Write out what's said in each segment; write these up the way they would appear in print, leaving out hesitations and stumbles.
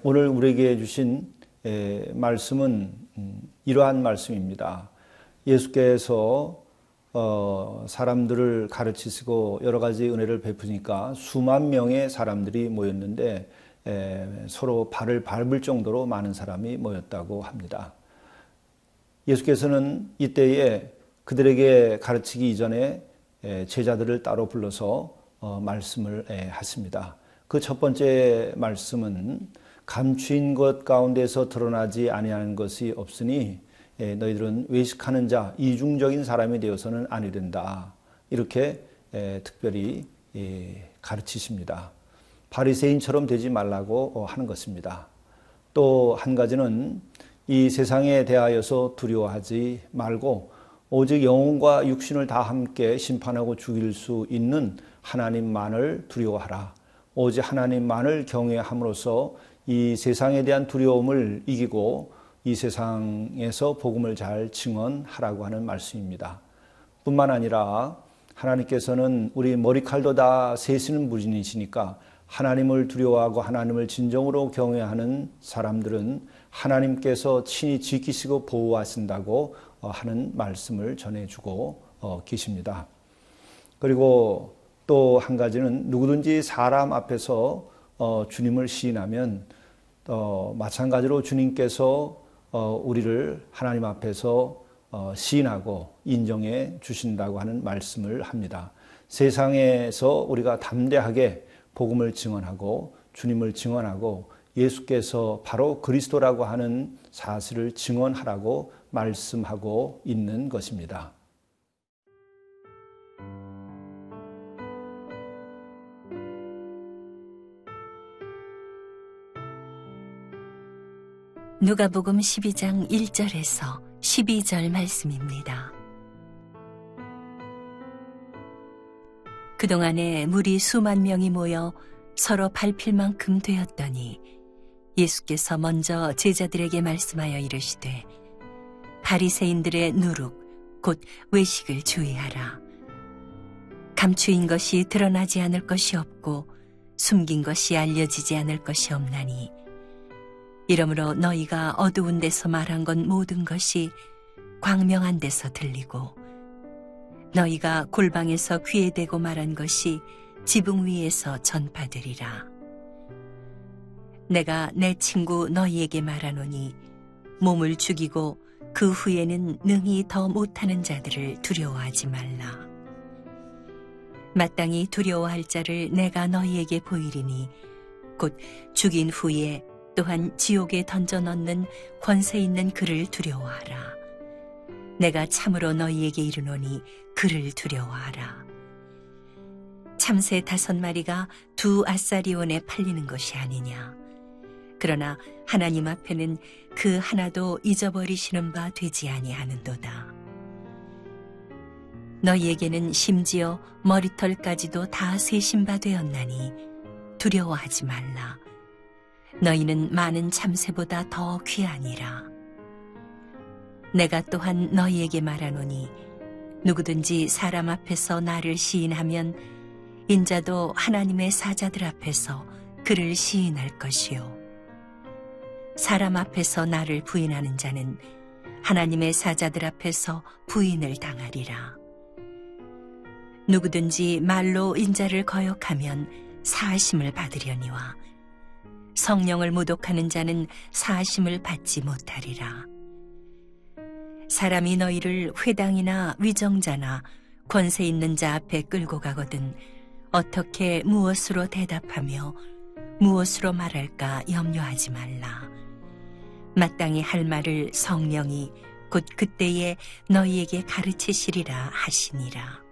오늘 우리에게 주신 말씀은 이러한 말씀입니다. 예수께서 사람들을 가르치시고 여러 가지 은혜를 베푸니까 수만 명의 사람들이 모였는데 서로 발을 밟을 정도로 많은 사람이 모였다고 합니다. 예수께서는 이때에 그들에게 가르치기 이전에 제자들을 따로 불러서 말씀을 하십니다. 그 첫 번째 말씀은 감추인 것 가운데서 드러나지 아니하는 것이 없으니 너희들은 외식하는 자, 이중적인 사람이 되어서는 아니 된다. 이렇게 특별히 가르치십니다. 바리새인처럼 되지 말라고 하는 것입니다. 또 한 가지는 이 세상에 대하여서 두려워하지 말고 오직 영혼과 육신을 다 함께 심판하고 죽일 수 있는 하나님만을 두려워하라. 오직 하나님만을 경외함으로써 이 세상에 대한 두려움을 이기고 이 세상에서 복음을 잘 증언하라고 하는 말씀입니다. 뿐만 아니라 하나님께서는 우리 머리칼도 다 세시는 분이시니까 하나님을 두려워하고 하나님을 진정으로 경외하는 사람들은 하나님께서 친히 지키시고 보호하신다고 하는 말씀을 전해주고 계십니다. 그리고 또 한 가지는 누구든지 사람 앞에서 주님을 시인하면 마찬가지로 주님께서 우리를 하나님 앞에서 시인하고 인정해 주신다고 하는 말씀을 합니다. 세상에서 우리가 담대하게 복음을 증언하고 주님을 증언하고 예수께서 바로 그리스도라고 하는 사실을 증언하라고 말씀하고 있는 것입니다. 누가복음 12장 1절에서 12절 말씀입니다. 그동안에 무리 수만 명이 모여 서로 밟힐 만큼 되었더니 예수께서 먼저 제자들에게 말씀하여 이르시되 바리새인들의 누룩 곧 외식을 주의하라. 감추인 것이 드러나지 않을 것이 없고 숨긴 것이 알려지지 않을 것이 없나니 이러므로 너희가 어두운 데서 말한 건 모든 것이 광명한 데서 들리고 너희가 골방에서 귀에 대고 말한 것이 지붕 위에서 전파되리라. 내가 내 친구 너희에게 말하노니 몸을 죽이고 그 후에는 능히 더 못하는 자들을 두려워하지 말라. 마땅히 두려워할 자를 내가 너희에게 보이리니 곧 죽인 후에 또한 지옥에 던져 넣는 권세 있는 그를 두려워하라. 내가 참으로 너희에게 이르노니 그를 두려워하라. 참새 5마리가 2 아사리온에 팔리는 것이 아니냐. 그러나 하나님 앞에는 그 하나도 잊어버리시는 바 되지 아니하는도다. 너희에게는 심지어 머리털까지도 다 세신 바 되었나니 두려워하지 말라. 너희는 많은 참새보다 더 귀하니라. 내가 또한 너희에게 말하노니 누구든지 사람 앞에서 나를 시인하면 인자도 하나님의 사자들 앞에서 그를 시인할 것이요 사람 앞에서 나를 부인하는 자는 하나님의 사자들 앞에서 부인을 당하리라. 누구든지 말로 인자를 거역하면 사하심을 받으려니와 성령을 모독하는 자는 사하심을 받지 못하리라. 사람이 너희를 회당이나 위정자나 권세 있는 자 앞에 끌고 가거든 어떻게 무엇으로 대답하며 무엇으로 말할까 염려하지 말라. 마땅히 할 말을 성령이 곧 그때에 너희에게 가르치시리라 하시니라.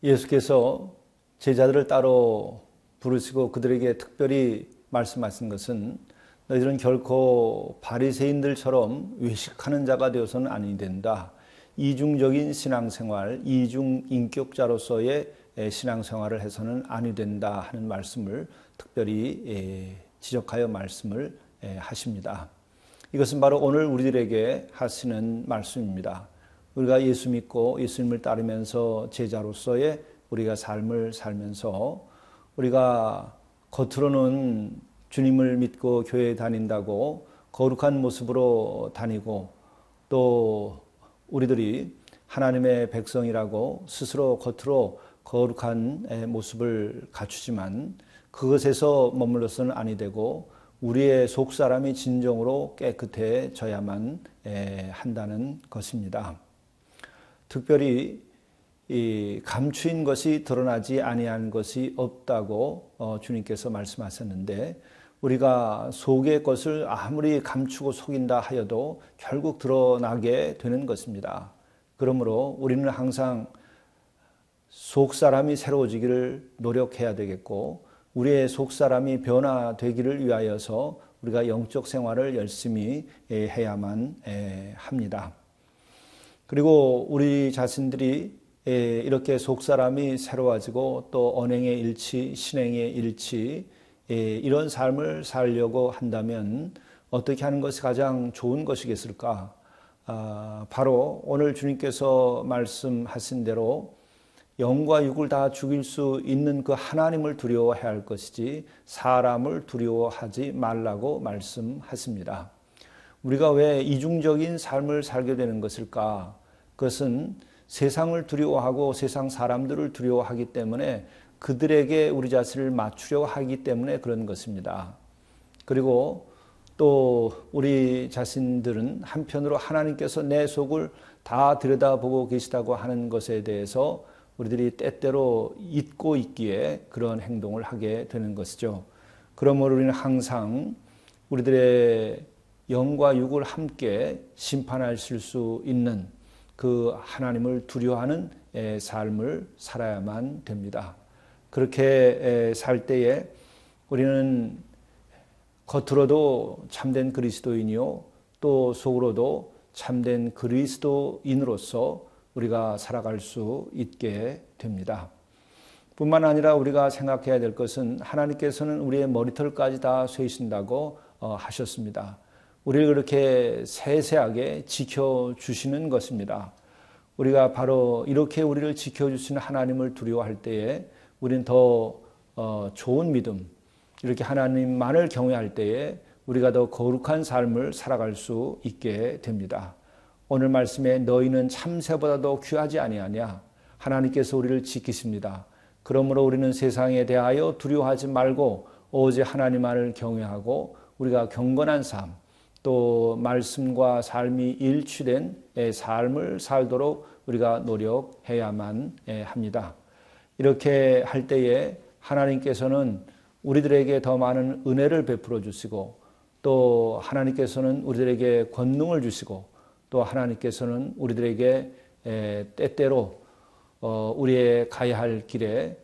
예수께서 제자들을 따로 부르시고 그들에게 특별히 말씀하신 것은 너희들은 결코 바리새인들처럼 외식하는 자가 되어서는 아니 된다. 이중적인 신앙생활, 이중인격자로서의 신앙생활을 해서는 아니 된다 하는 말씀을 특별히 지적하여 말씀을 하십니다. 이것은 바로 오늘 우리들에게 하시는 말씀입니다. 우리가 예수 믿고 예수님을 따르면서 제자로서의 우리가 삶을 살면서 우리가 겉으로는 주님을 믿고 교회에 다닌다고 거룩한 모습으로 다니고 또 우리들이 하나님의 백성이라고 스스로 겉으로 거룩한 모습을 갖추지만 그것에서 머물러서는 아니 되고 우리의 속사람이 진정으로 깨끗해져야만 한다는 것입니다. 특별히 이 감추인 것이 드러나지 아니한 것이 없다고 주님께서 말씀하셨는데 우리가 속의 것을 아무리 감추고 속인다 하여도 결국 드러나게 되는 것입니다. 그러므로 우리는 항상 속사람이 새로워지기를 노력해야 되겠고 우리의 속사람이 변화되기를 위하여서 우리가 영적 생활을 열심히 해야만 합니다. 그리고 우리 자신들이 이렇게 속사람이 새로워지고 또 언행의 일치, 신행의 일치 이런 삶을 살려고 한다면 어떻게 하는 것이 가장 좋은 것이겠을까? 바로 오늘 주님께서 말씀하신 대로 영과 육을 다 죽일 수 있는 그 하나님을 두려워해야 할 것이지 사람을 두려워하지 말라고 말씀하십니다. 우리가 왜 이중적인 삶을 살게 되는 것일까? 그것은 세상을 두려워하고 세상 사람들을 두려워하기 때문에 그들에게 우리 자신을 맞추려 하기 때문에 그런 것입니다. 그리고 또 우리 자신들은 한편으로 하나님께서 내 속을 다 들여다보고 계시다고 하는 것에 대해서 우리들이 때때로 잊고 있기에 그런 행동을 하게 되는 것이죠. 그러므로 우리는 항상 우리들의 영과 육을 함께 심판하실 수 있는 그 하나님을 두려워하는 삶을 살아야만 됩니다. 그렇게 살 때에 우리는 겉으로도 참된 그리스도인이요 또 속으로도 참된 그리스도인으로서 우리가 살아갈 수 있게 됩니다. 뿐만 아니라 우리가 생각해야 될 것은 하나님께서는 우리의 머리털까지 다 세신다고 하셨습니다. 우리를 그렇게 세세하게 지켜주시는 것입니다. 우리가 바로 이렇게 우리를 지켜주시는 하나님을 두려워할 때에 우리는 더 좋은 믿음, 이렇게 하나님만을 경외할 때에 우리가 더 거룩한 삶을 살아갈 수 있게 됩니다. 오늘 말씀에 너희는 참새보다도 귀하지 아니하냐? 하나님께서 우리를 지키십니다. 그러므로 우리는 세상에 대하여 두려워하지 말고 오직 하나님만을 경외하고 우리가 경건한 삶, 또 말씀과 삶이 일치된 삶을 살도록 우리가 노력해야만 합니다. 이렇게 할 때에 하나님께서는 우리들에게 더 많은 은혜를 베풀어 주시고 또 하나님께서는 우리들에게 권능을 주시고 또 하나님께서는 우리들에게 때때로 우리의 가야 할 길에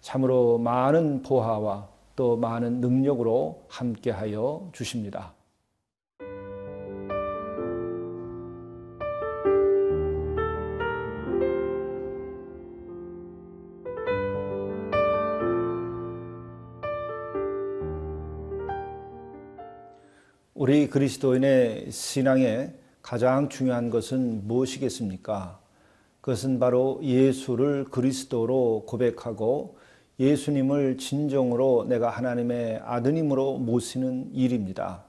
참으로 많은 보화와 또 많은 능력으로 함께하여 주십니다. 우리 그리스도인의 신앙에 가장 중요한 것은 무엇이겠습니까? 그것은 바로 예수를 그리스도로 고백하고 예수님을 진정으로 내가 하나님의 아드님으로 모시는 일입니다.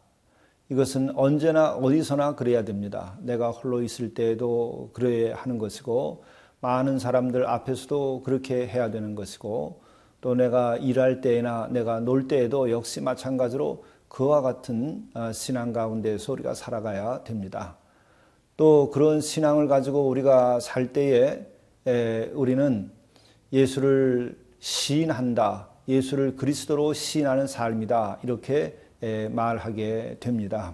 이것은 언제나 어디서나 그래야 됩니다. 내가 홀로 있을 때에도 그래야 하는 것이고 많은 사람들 앞에서도 그렇게 해야 되는 것이고 또 내가 일할 때나 내가 놀 때에도 역시 마찬가지로 그와 같은 신앙 가운데서 우리가 살아가야 됩니다. 또 그런 신앙을 가지고 우리가 살 때에 우리는 예수를 시인한다. 예수를 그리스도로 시인하는 삶이다. 이렇게 말하게 됩니다.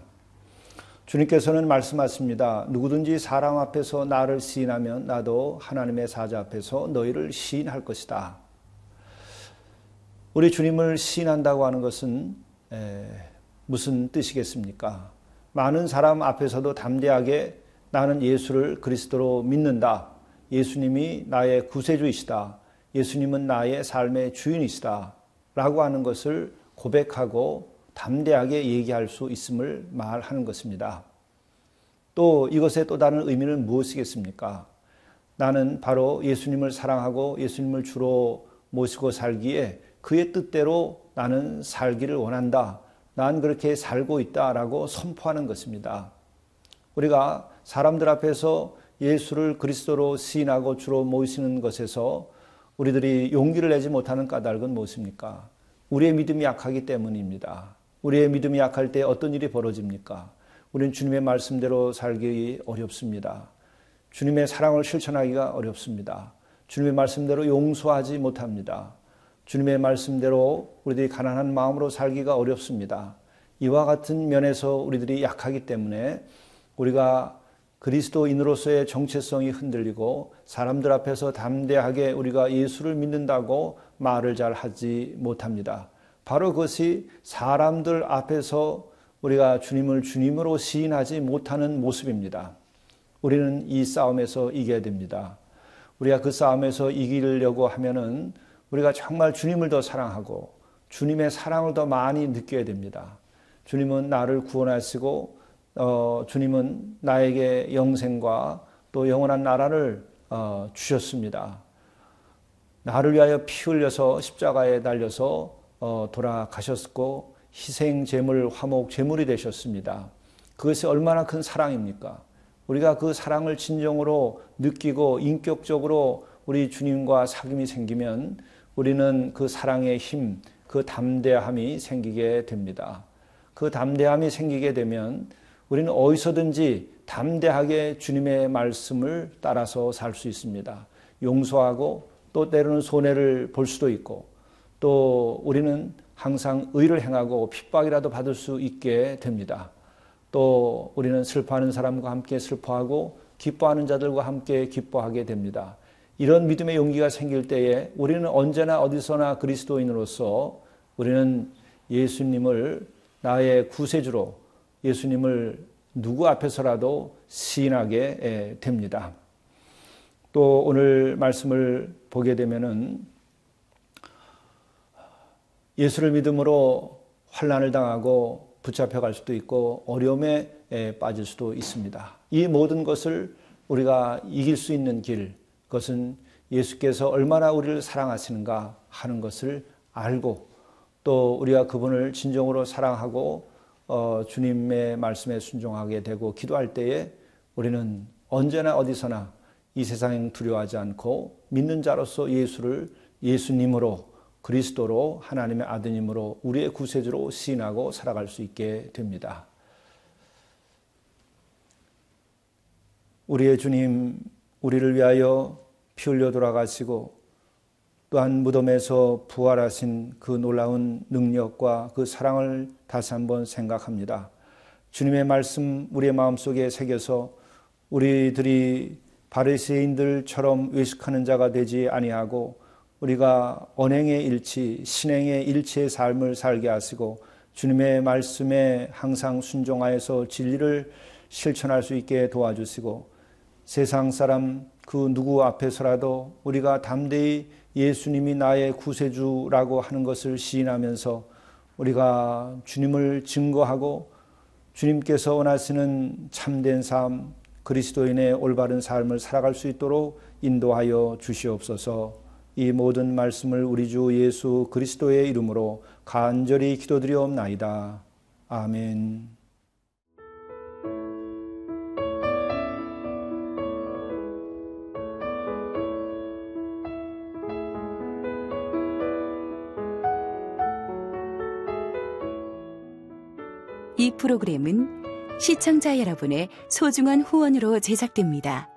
주님께서는 말씀하십니다. 누구든지 사람 앞에서 나를 시인하면 나도 하나님의 사자 앞에서 너희를 시인할 것이다. 우리 주님을 시인한다고 하는 것은 무슨 뜻이겠습니까? 많은 사람 앞에서도 담대하게 나는 예수를 그리스도로 믿는다. 예수님이 나의 구세주이시다. 예수님은 나의 삶의 주인이시다. 라고 하는 것을 고백하고 담대하게 얘기할 수 있음을 말하는 것입니다. 또 이것의 또 다른 의미는 무엇이겠습니까? 나는 바로 예수님을 사랑하고 예수님을 주로 모시고 살기에 그의 뜻대로 나는 살기를 원한다. 난 그렇게 살고 있다라고 선포하는 것입니다. 우리가 사람들 앞에서 예수를 그리스도로 시인하고 주로 모시는 것에서 우리들이 용기를 내지 못하는 까닭은 무엇입니까? 우리의 믿음이 약하기 때문입니다. 우리의 믿음이 약할 때 어떤 일이 벌어집니까? 우리는 주님의 말씀대로 살기 어렵습니다. 주님의 사랑을 실천하기가 어렵습니다. 주님의 말씀대로 용서하지 못합니다. 주님의 말씀대로 우리들이 가난한 마음으로 살기가 어렵습니다. 이와 같은 면에서 우리들이 약하기 때문에 우리가 그리스도인으로서의 정체성이 흔들리고 사람들 앞에서 담대하게 우리가 예수를 믿는다고 말을 잘 하지 못합니다. 바로 그것이 사람들 앞에서 우리가 주님을 주님으로 시인하지 못하는 모습입니다. 우리는 이 싸움에서 이겨야 됩니다. 우리가 그 싸움에서 이기려고 하면은 우리가 정말 주님을 더 사랑하고 주님의 사랑을 더 많이 느껴야 됩니다. 주님은 나를 구원하시고 주님은 나에게 영생과 또 영원한 나라를 주셨습니다. 나를 위하여 피 흘려서 십자가에 달려서 돌아가셨고 희생 제물, 화목 제물이 되셨습니다. 그것이 얼마나 큰 사랑입니까? 우리가 그 사랑을 진정으로 느끼고 인격적으로 우리 주님과 사귐이 생기면 우리는 그 사랑의 힘, 그 담대함이 생기게 됩니다. 그 담대함이 생기게 되면 우리는 어디서든지 담대하게 주님의 말씀을 따라서 살 수 있습니다. 용서하고 또 때로는 손해를 볼 수도 있고 또 우리는 항상 의를 행하고 핍박이라도 받을 수 있게 됩니다. 또 우리는 슬퍼하는 사람과 함께 슬퍼하고 기뻐하는 자들과 함께 기뻐하게 됩니다. 이런 믿음의 용기가 생길 때에 우리는 언제나 어디서나 그리스도인으로서 우리는 예수님을 나의 구세주로 예수님을 누구 앞에서라도 시인하게 됩니다. 또 오늘 말씀을 보게 되면은 예수를 믿음으로 환난을 당하고 붙잡혀갈 수도 있고 어려움에 빠질 수도 있습니다. 이 모든 것을 우리가 이길 수 있는 길, 그것은 예수께서 얼마나 우리를 사랑하시는가 하는 것을 알고 또 우리가 그분을 진정으로 사랑하고 주님의 말씀에 순종하게 되고 기도할 때에 우리는 언제나 어디서나 이 세상 두려워하지 않고 믿는 자로서 예수를 예수님으로 그리스도로 하나님의 아드님으로 우리의 구세주로 시인하고 살아갈 수 있게 됩니다. 우리의 주님, 우리를 위하여 피 흘려 돌아가시고 또한 무덤에서 부활하신 그 놀라운 능력과 그 사랑을 다시 한번 생각합니다. 주님의 말씀 우리의 마음속에 새겨서 우리들이 바리새인들처럼 외식하는 자가 되지 아니하고 우리가 언행의 일치, 신행의 일치의 삶을 살게 하시고 주님의 말씀에 항상 순종하여서 진리를 실천할 수 있게 도와주시고 세상 사람 그 누구 앞에서라도 우리가 담대히 예수님이 나의 구세주라고 하는 것을 시인하면서 우리가 주님을 증거하고 주님께서 원하시는 참된 삶, 그리스도인의 올바른 삶을 살아갈 수 있도록 인도하여 주시옵소서. 이 모든 말씀을 우리 주 예수 그리스도의 이름으로 간절히 기도드리옵나이다. 아멘. 이 프로그램은 시청자 여러분의 소중한 후원으로 제작됩니다.